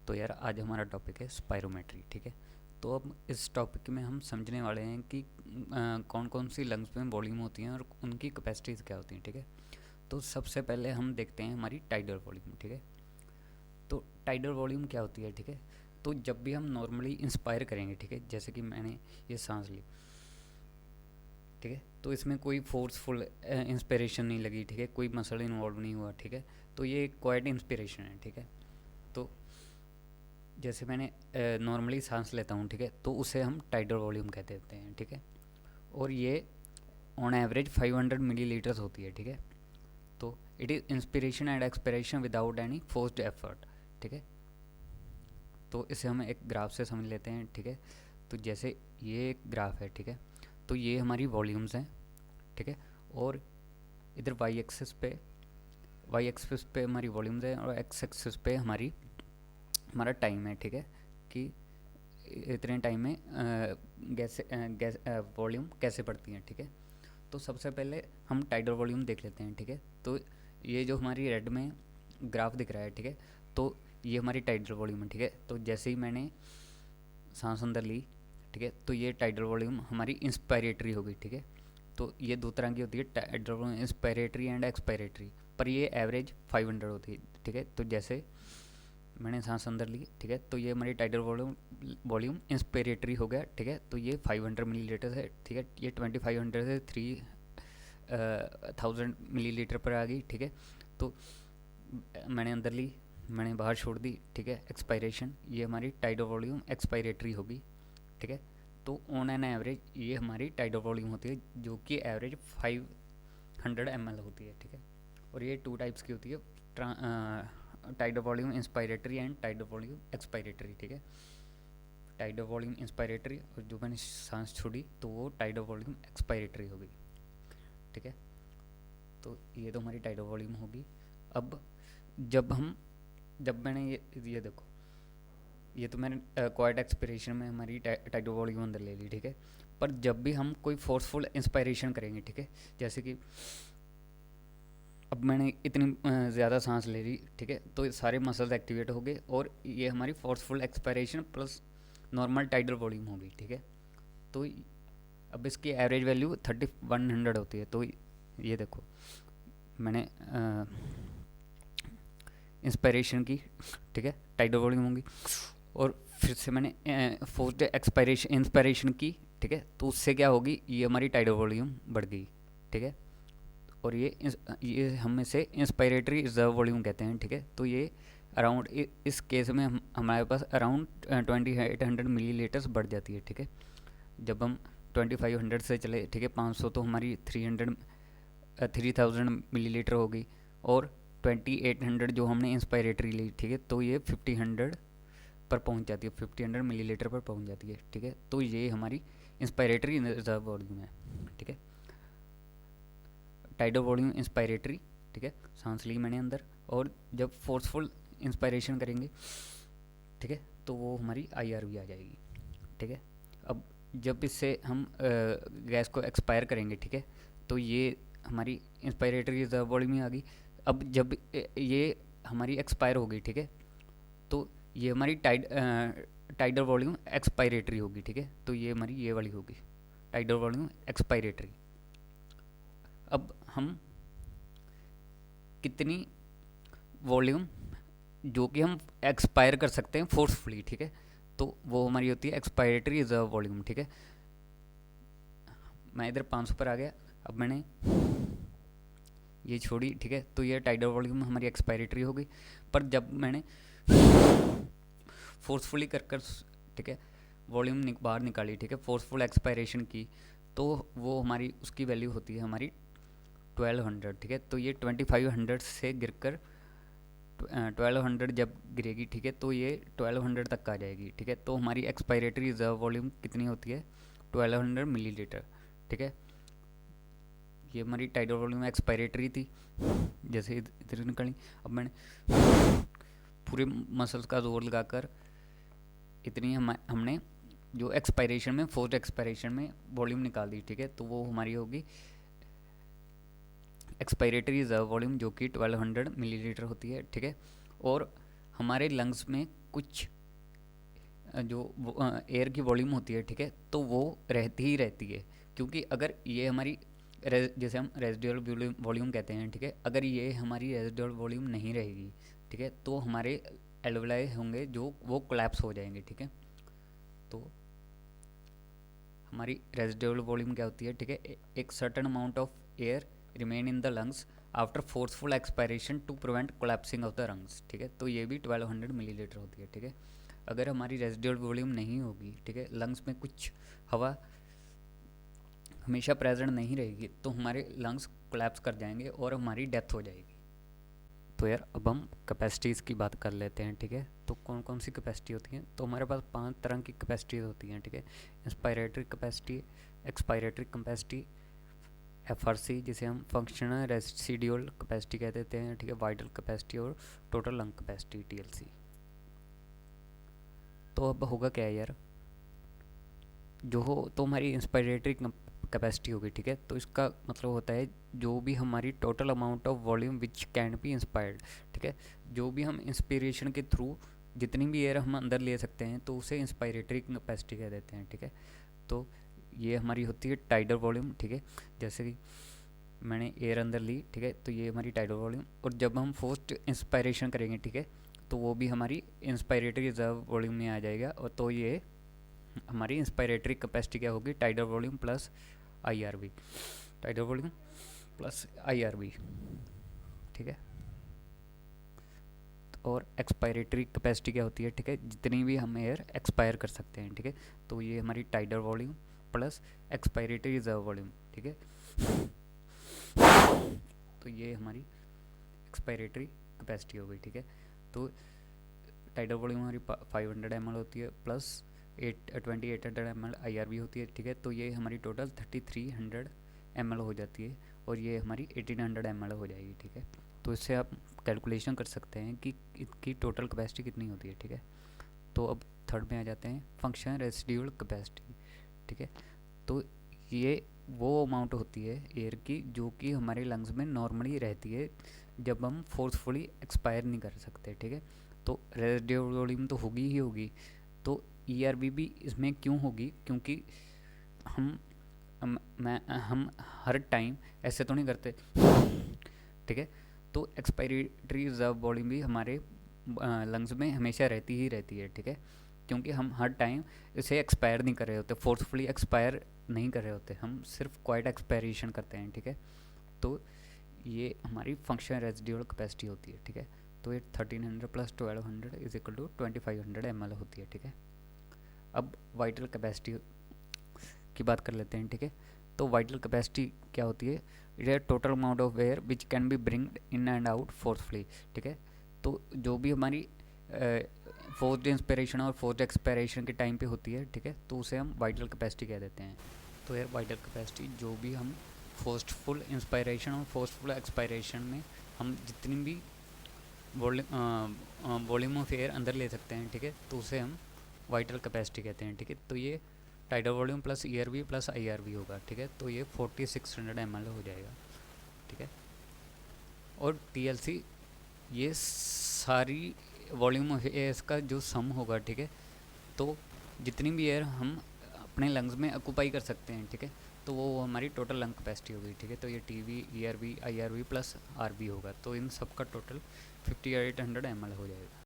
तो यार आज हमारा टॉपिक है स्पायरोमेट्री, ठीक है। तो अब इस टॉपिक में हम समझने वाले हैं कि कौन कौन सी लंग्स में वॉल्यूम होती हैं और उनकी कैपेसिटीज़ क्या होती हैं, ठीक है। तो सबसे पहले हम देखते हैं हमारी टाइडल वॉल्यूम, ठीक है। तो टाइडल वॉल्यूम क्या होती है, ठीक है। तो जब भी हम नॉर्मली इंस्पायर करेंगे, ठीक है, जैसे कि मैंने ये सांस ली, ठीक है, तो इसमें कोई फोर्सफुल इंस्पिरेशन नहीं लगी, ठीक है, कोई मसल इन्वॉल्व नहीं हुआ, ठीक है। तो ये क्वाइट इंस्पिरेशन है, ठीक है। तो जैसे मैंने नॉर्मली सांस लेता हूँ, ठीक है, तो उसे हम टाइडल वॉल्यूम कह देते हैं, ठीक है। और ये ऑन एवरेज 500 मिलीलीटर्स होती है, ठीक है। तो it is inspiration and expiration without any forced effort, ठीक है। तो इसे हम एक ग्राफ से समझ लेते हैं, ठीक है। तो जैसे ये एक ग्राफ है, ठीक है, तो ये हमारी वॉल्यूम्स हैं, ठीक है। और इधर वाई एक्सिस पे हमारी वॉल्यूम्स हैं और एक्स एक्सिस पे हमारा टाइम है, ठीक है, कि इतने टाइम में गैस वॉल्यूम कैसे बढ़ती हैं, ठीक है। तो सबसे पहले हम टाइडल वॉल्यूम देख लेते हैं, ठीक है। तो ये जो हमारी रेड में ग्राफ दिख रहा है, ठीक है, तो ये हमारी टाइडल वॉल्यूम है, ठीक है। तो जैसे ही मैंने सांस अंदर ली, ठीक है, तो ये टाइडल वॉल्यूम हमारी इंस्पायरेटरी होगी, ठीक है। तो ये दो तरह की होती है, tidal volume inspiratory and expiratory, पर ये एवरेज 500 होती है, ठीक है। तो जैसे मैंने सांस अंदर ली, ठीक है, तो ये हमारी टाइडल वॉल्यूम इंस्पिरेटरी हो गया, ठीक है। तो ये 500 मिलीलीटर है, ठीक है। ये 2500 से 3000 मिलीलीटर पर आ गई, ठीक है। तो मैंने अंदर ली, मैंने बाहर छोड़ दी, ठीक है। एक्सपायरेशन, ये हमारी टाइडल वॉल्यूम एक्सपायरेटरी होगी, ठीक है। तो ऑन एन एवरेज ये हमारी टाइडल वॉल्यूम होती है, जो कि एवरेज 500 ml होती है, ठीक है। और ये टू टाइप्स की होती है, tidal volume inspiratory and tidal volume expiratory, ठीक है। टाइडल वॉल्यूम इंस्पायरेटरी और जो मैंने सांस छोड़ी तो वो टाइडल वॉल्यूम एक्सपायरेटरी होगी, ठीक है। तो ये तो हमारी टाइडल वॉल्यूम होगी। अब जब मैंने ये देखो, ये तो मैंने क्वाइट एक्सपिरेशन में हमारी टाइडल वॉल्यूम अंदर ले ली, ठीक है। पर जब भी हम कोई फोर्सफुल इंस्पायरेशन करेंगे, ठीक है, जैसे कि अब मैंने इतनी ज़्यादा सांस ले ली, ठीक है, तो सारे मसल्स एक्टिवेट हो गए और ये हमारी forceful expiration plus normal tidal volume होगी, ठीक है। तो अब इसकी एवरेज वैल्यू 3100 होती है। तो ये देखो, मैंने इंस्पायरेशन की, ठीक है, टाइडल वॉल्यूम होगी, और फिर से मैंने फोर्स्ड एक्सपायरेशन इंस्पायरेशन की, ठीक है, तो उससे क्या होगी, ये हमारी टाइडल वॉल्यूम बढ़ गई, ठीक है। और ये हम इसे इंस्पायरेटरी रिजर्व वॉल्यूम कहते हैं, ठीक है। तो ये अराउंड इस केस में हमारे पास अराउंड 2800 मिलीलीटर्स बढ़ जाती है, ठीक है। जब हम 2500 से चले, ठीक है, 500, तो हमारी 3000 मिलीलीटर होगी। और 2800 जो हमने इंस्पायरेटरी ली, ठीक है, तो ये 5000 पर पहुंच जाती है, 5000 मिलीलीटर पर पहुंच जाती है, ठीक है। तो ये हमारी इंस्पायरेटरी रिजर्व वॉल्यूम है, ठीक है। टाइडल वॉल्यूम इंस्पायरेटरी, ठीक है, सांस ली मैंने अंदर, और जब फोर्सफुल इंस्पायरेशन करेंगे, ठीक है, तो वो हमारी IRV आ जाएगी, ठीक है। अब जब इससे हम गैस को एक्सपायर करेंगे, ठीक है, तो ये हमारी इंस्पायरेटरी रिजर्व वॉल्यूम में आ गई। अब जब ये हमारी एक्सपायर होगी, ठीक है, तो ये हमारी टाइडल वॉल्यूम एक्सपायरेटरी होगी, ठीक है। तो ये हमारी ये वाली होगी टाइडल वॉल्यूम एक्सपायरेटरी। अब हम कितनी वॉल्यूम जो कि हम एक्सपायर कर सकते हैं फोर्सफुली, ठीक है, तो वो हमारी होती है एक्सपायरेटरी रिजर्व वॉल्यूम, ठीक है। मैं इधर 500 पर आ गया, अब मैंने ये छोड़ी, ठीक है, तो ये टाइडल वॉल्यूम हमारी एक्सपायरेटरी हो गई। पर जब मैंने फोर्सफुली कर, ठीक है, वॉल्यूम बाहर निकाली, ठीक है, फोर्सफुल एक्सपायरेशन की, तो वो हमारी उसकी वैल्यू होती है हमारी 1200, ठीक है। तो ये 2500 से गिरकर 1200 जब गिरेगी, ठीक है, तो ये 1200 तक आ जाएगी, ठीक है। तो हमारी एक्सपायरेटरी रिजर्व वॉल्यूम कितनी होती है, 1200 मिलीलीटर, ठीक है। ये हमारी टाइडल वॉल्यूम एक्सपायरेटरी थी, जैसे इधर निकली। अब मैंने पूरे मसल्स का जोर लगाकर इतनी हमने जो एक्सपायरेशन में फोर्स्ड एक्सपायरेशन में वॉल्यूम निकाल दी, ठीक है। तो वो हमारी होगी एक्सपायरेटरी रिजर्व वॉल्यूम, जो कि 1200 मिलीलीटर होती है, ठीक है। और हमारे लंग्स में कुछ जो एयर की वॉल्यूम होती है, ठीक है, तो वो रहती ही रहती है। क्योंकि अगर ये हमारी जैसे हम रेजिडुअल वॉल्यूम कहते हैं, ठीक है, अगर ये हमारी रेजिडुअल वॉल्यूम नहीं रहेगी, ठीक है, तो हमारे एल्वेलाई होंगे जो वो कोलैप्स हो जाएंगे, ठीक है। तो हमारी रेजिडुअल वॉल्यूम क्या होती है, ठीक है, एक certain amount of air remain in the lungs after forceful expiration to prevent collapsing of the lungs, ठीक है। तो ये भी 1200 मिलीलीटर होती है, ठीक है। अगर हमारी रेजिडुअल वॉल्यूम नहीं होगी, ठीक है, लंग्स में कुछ हवा हमेशा प्रेजेंट नहीं रहेगी, तो हमारे लंग्स कोलैप्स कर जाएंगे और हमारी डेथ हो जाएगी। तो यार अब हम कैपेसिटीज़ की बात कर लेते हैं, ठीक है। तो कौन कौन सी कैपेसिटी होती हैं, तो हमारे पास 5 तरह की कैपेसिटीज होती हैं, ठीक है। Inspiratory capacity, expiratory capacity, FRC जिसे हम फंक्शनल रेसिडुअल कैपेसिटी कह देते हैं, ठीक है, वाइटल कैपेसिटी और टोटल लंग कैपेसिटी टीएलसी। तो अब होगा क्या है यार, जो हो तो हमारी इंस्पायरेटरी कैपेसिटी होगी, ठीक है। तो इसका मतलब होता है जो भी हमारी total amount of volume which can B inspired, ठीक है, जो भी हम इंस्पिरेशन के थ्रू जितनी भी एयर हम अंदर ले सकते हैं तो उसे इंस्पायरेटरी कैपेसिटी कह देते हैं, ठीक है। तो ये हमारी होती है टाइडल वॉल्यूम, ठीक है, जैसे कि मैंने एयर अंदर ली, ठीक है, तो ये हमारी टाइडल वॉल्यूम। और जब हम फोर्स्ड इंस्पायरेशन करेंगे, ठीक है, तो वो भी हमारी इंस्पायरेटरी रिजर्व वॉल्यूम में आ जाएगा। और तो ये हमारी इंस्पायरेटरी कैपेसिटी क्या होगी, tidal volume plus IRV, tidal volume plus IRV, ठीक है। और एक्सपायरेटरी कैपेसिटी क्या होती है, ठीक है, जितनी भी हम एयर एक्सपायर कर सकते हैं, ठीक है, तो ये हमारी tidal volume plus expiratory reserve volume, ठीक है। तो ये हमारी एक्सपायरेटरी कैपेसिटी हो गई, ठीक है। तो टाइडल वॉल्यूम हमारी 500 ml होती है प्लस 2800 ml IRV होती है, ठीक है। तो ये हमारी टोटल 3300 ml हो जाती है और ये हमारी 1800 ml हो जाएगी, ठीक है। तो इससे आप कैलकुलेशन कर सकते हैं कि इसकी टोटल कैपेसिटी कितनी होती है, ठीक है। तो अब थर्ड में आ जाते हैं, फंक्शन रेसिडुअल कैपेसिटी, ठीक है। तो ये वो अमाउंट होती है एयर की जो कि हमारे लंग्स में नॉर्मली रहती है जब हम फोर्सफुली एक्सपायर नहीं कर सकते, ठीक है। तो रेसिडुअल वॉल्यूम तो होगी ही होगी। तो ERV भी इसमें क्यों होगी, क्योंकि हम हर टाइम ऐसे तो नहीं करते, ठीक है। तो एक्सपायरेटरी रिजर्व वॉल्यूम भी हमारे लंग्स में हमेशा रहती ही रहती है, ठीक है, क्योंकि हम हर टाइम इसे एक्सपायर नहीं कर रहे होते, फोर्सफुली एक्सपायर नहीं कर रहे होते, हम सिर्फ क्वाइट एक्सपायरेशन करते हैं, ठीक है। तो ये हमारी फंक्शन रेजिडुअल कैपेसिटी होती है, ठीक है। तो ये 1300 plus 1200 is equal to 2500 ml होती है, ठीक है। अब वाइटल कैपेसिटी की बात कर लेते हैं, ठीक है। तो वाइटल कैपेसिटी क्या होती है, इट है total amount of air which can be bringed in and out forcefully, ठीक है। तो जो भी हमारी फोर्स्ड इंस्पिरेशन और फोर्स्ड एक्सपायरेशन के टाइम पे होती है, ठीक है, तो उसे हम वाइटल कैपेसिटी कह देते हैं। तो यार वाइटल कैपेसिटी जो भी हम फोर्सफुल इंस्पायरेशन और फोर्सफुल एक्सपायरेशन में हम जितनी भी वॉल्यूम ऑफ एयर अंदर ले सकते हैं, ठीक है, तो उसे हम वाइटल कैपेसिटी कहते हैं, ठीक है। तो ये tidal volume plus ERV plus IRV होगा, ठीक है। तो ये 4600 ml हो जाएगा, ठीक है। और TLC ये सारी वॉल्यूम ऑफ एयर का जो सम होगा, ठीक है। तो जितनी भी एयर हम अपने लंग्स में ऑक्यूपाई कर सकते हैं, ठीक है, तो वो हमारी टोटल लंग कैपेसिटी होगी, ठीक है। तो ये TB ERV IRV plus RV होगा, तो इन सब का टोटल 5800 ml हो जाएगा।